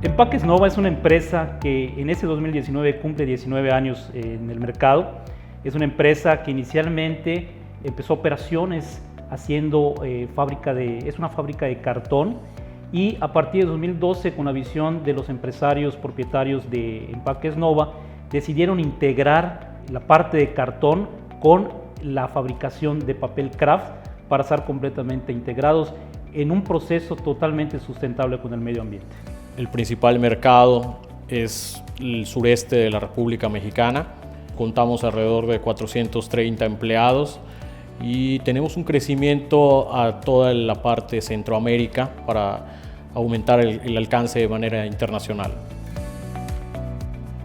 Empaques Nova es una empresa que en este 2019 cumple 19 años en el mercado. Es una empresa que inicialmente empezó operaciones haciendo es una fábrica de cartón, y a partir de 2012, con la visión de los empresarios propietarios de Empaques Nova, decidieron integrar la parte de cartón con la fabricación de papel craft para estar completamente integrados en un proceso totalmente sustentable con el medio ambiente. El principal mercado es el sureste de la República Mexicana. Contamos alrededor de 430 empleados y tenemos un crecimiento a toda la parte de Centroamérica para aumentar el alcance de manera internacional.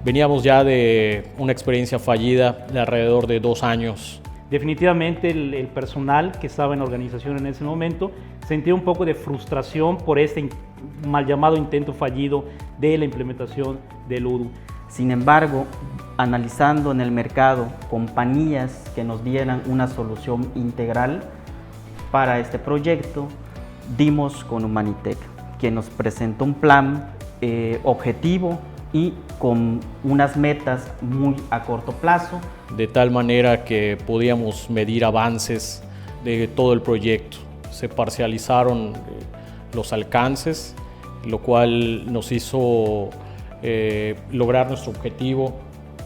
Veníamos ya de una experiencia fallida de alrededor de 2 años. Definitivamente el personal que estaba en la organización en ese momento sentía un poco de frustración por este mal llamado intento fallido de la implementación del Odoo. Sin embargo, analizando en el mercado compañías que nos dieran una solución integral para este proyecto, dimos con Humanitec, que nos presentó un plan objetivo y con unas metas muy a corto plazo. De tal manera que podíamos medir avances de todo el proyecto. Se parcializaron los alcances, lo cual nos hizo lograr nuestro objetivo,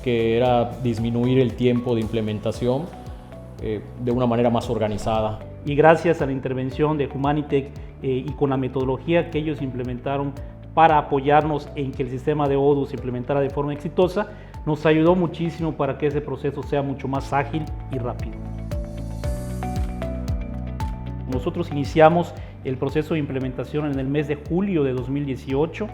que era disminuir el tiempo de implementación de una manera más organizada. Y gracias a la intervención de Humanitec y con la metodología que ellos implementaron para apoyarnos en que el sistema de Odoo se implementara de forma exitosa, nos ayudó muchísimo para que ese proceso sea mucho más ágil y rápido. Nosotros iniciamos el proceso de implementación en el mes de julio de 2018.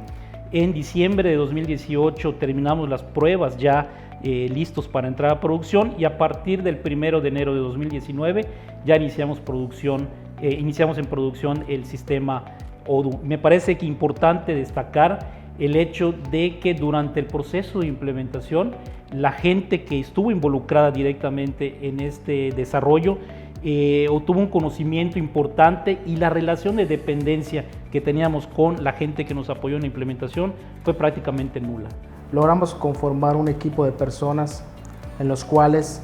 En diciembre de 2018 terminamos las pruebas ya listos para entrar a producción, y a partir del 1 de enero de 2019 ya iniciamos en producción el sistema Odoo. Me parece que es importante destacar el hecho de que durante el proceso de implementación la gente que estuvo involucrada directamente en este desarrollo obtuvo un conocimiento importante, y la relación de dependencia que teníamos con la gente que nos apoyó en la implementación fue prácticamente nula. Logramos conformar un equipo de personas en los cuales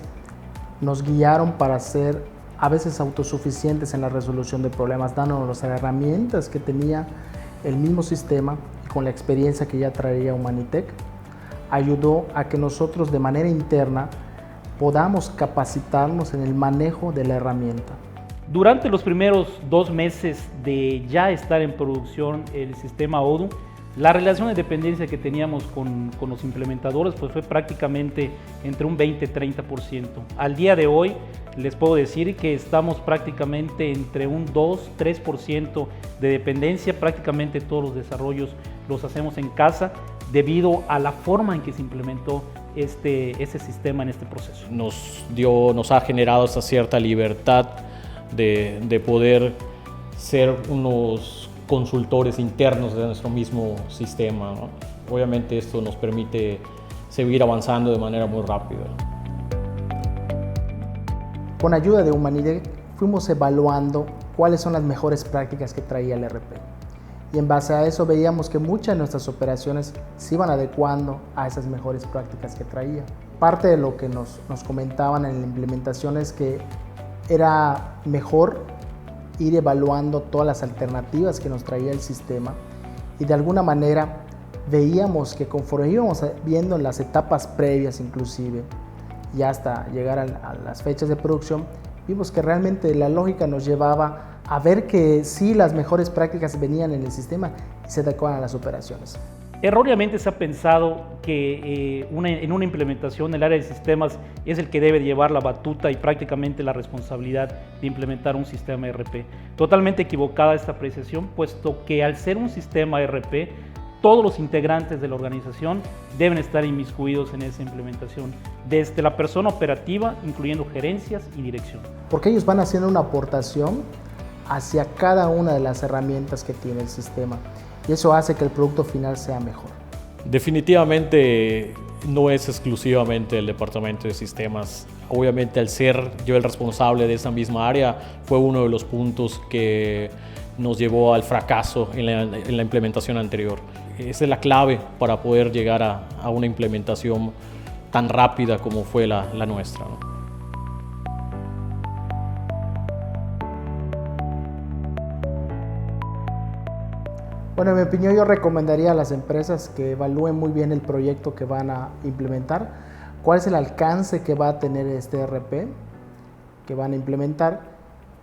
nos guiaron para ser a veces autosuficientes en la resolución de problemas, dándonos las herramientas que tenía el mismo sistema, con la experiencia que ya traía Humanitec. Ayudó a que nosotros de manera interna podamos capacitarnos en el manejo de la herramienta. Durante los primeros 2 meses de ya estar en producción el sistema Odoo, la relación de dependencia que teníamos con los implementadores pues fue prácticamente entre un 20-30%. Al día de hoy les puedo decir que estamos prácticamente entre un 2-3% de dependencia. Prácticamente todos los desarrollos los hacemos en casa debido a la forma en que se implementó ese sistema en este proceso. Nos ha generado esa cierta libertad de poder ser unos consultores internos de nuestro mismo sistema, ¿no? Obviamente esto nos permite seguir avanzando de manera muy rápida. Con ayuda de Humanitec fuimos evaluando cuáles son las mejores prácticas que traía el ERP, y en base a eso veíamos que muchas de nuestras operaciones se iban adecuando a esas mejores prácticas que traía. Parte de lo que nos comentaban en la implementación es que era mejor ir evaluando todas las alternativas que nos traía el sistema, y de alguna manera veíamos que conforme íbamos viendo las etapas previas inclusive y hasta llegar a las fechas de producción, vimos que realmente la lógica nos llevaba a ver que sí, las mejores prácticas venían en el sistema y se adecuaban a las operaciones. Erróneamente se ha pensado que en una implementación el área de sistemas es el que debe llevar la batuta y prácticamente la responsabilidad de implementar un sistema ERP. Totalmente equivocada esta apreciación, puesto que al ser un sistema ERP, todos los integrantes de la organización deben estar inmiscuidos en esa implementación, desde la persona operativa, incluyendo gerencias y dirección. Porque ellos van haciendo una aportación hacia cada una de las herramientas que tiene el sistema, y eso hace que el producto final sea mejor. Definitivamente no es exclusivamente el departamento de sistemas. Obviamente, al ser yo el responsable de esa misma área, fue uno de los puntos que nos llevó al fracaso en la implementación anterior. esa es la clave para poder llegar a una implementación tan rápida como fue la nuestra, ¿no? Bueno, en mi opinión yo recomendaría a las empresas que evalúen muy bien el proyecto que van a implementar, cuál es el alcance que va a tener este ERP que van a implementar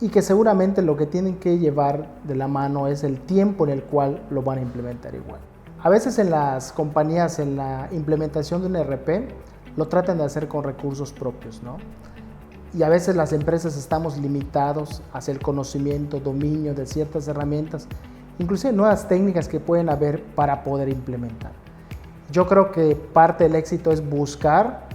y que seguramente lo que tienen que llevar de la mano es el tiempo en el cual lo van a implementar igual. A veces en las compañías, en la implementación de un ERP, lo tratan de hacer con recursos propios, ¿no? Y a veces las empresas estamos limitados hacia el conocimiento, dominio de ciertas herramientas, inclusive nuevas técnicas que pueden haber para poder implementar. Yo creo que parte del éxito es buscar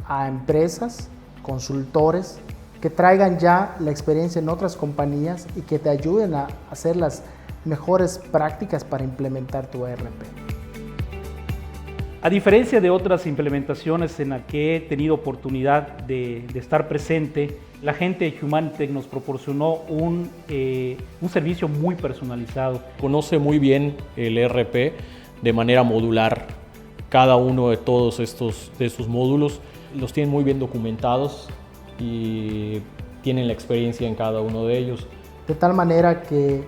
a empresas, consultores, que traigan ya la experiencia en otras compañías y que te ayuden a hacer las mejores prácticas para implementar tu ERP. A diferencia de otras implementaciones en las que he tenido oportunidad de estar presente, la gente de Humanitec nos proporcionó un servicio muy personalizado. Conoce muy bien el ERP de manera modular. Cada uno de todos estos módulos los tienen muy bien documentados y tienen la experiencia en cada uno de ellos. De tal manera que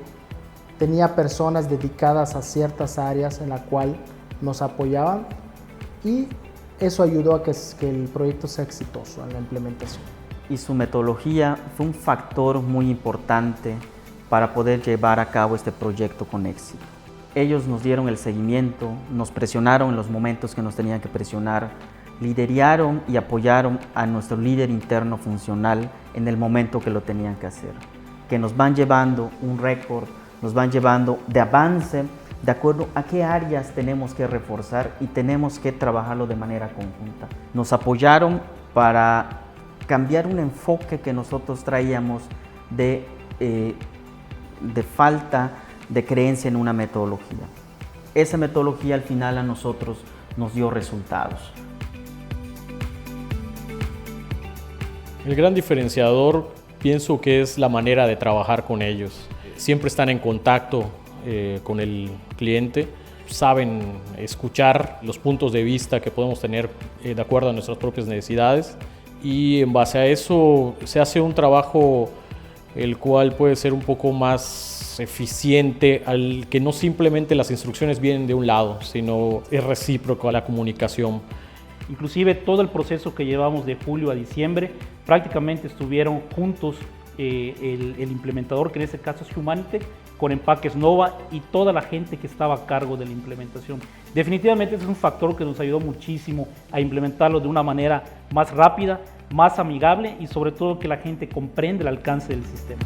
tenía personas dedicadas a ciertas áreas en la cual nos apoyaban y eso ayudó a que el proyecto sea exitoso en la implementación. Y su metodología fue un factor muy importante para poder llevar a cabo este proyecto con éxito. Ellos nos dieron el seguimiento, nos presionaron en los momentos que nos tenían que presionar, lideraron y apoyaron a nuestro líder interno funcional en el momento que lo tenían que hacer, que nos van llevando un récord, nos van llevando de avance de acuerdo a qué áreas tenemos que reforzar y tenemos que trabajarlo de manera conjunta. Nos apoyaron para cambiar un enfoque que nosotros traíamos de falta de creencia en una metodología. Esa metodología al final a nosotros nos dio resultados. El gran diferenciador pienso que es la manera de trabajar con ellos. Siempre están en contacto con el cliente, saben escuchar los puntos de vista que podemos tener de acuerdo a nuestras propias necesidades y en base a eso se hace un trabajo el cual puede ser un poco más eficiente, al que no simplemente las instrucciones vienen de un lado, sino es recíproco a la comunicación. Inclusive todo el proceso que llevamos de julio a diciembre, prácticamente estuvieron juntos el implementador, que en este caso es Humanitec, con Empaques Nova y toda la gente que estaba a cargo de la implementación. Definitivamente es un factor que nos ayudó muchísimo a implementarlo de una manera más rápida, más amigable y sobre todo que la gente comprenda el alcance del sistema.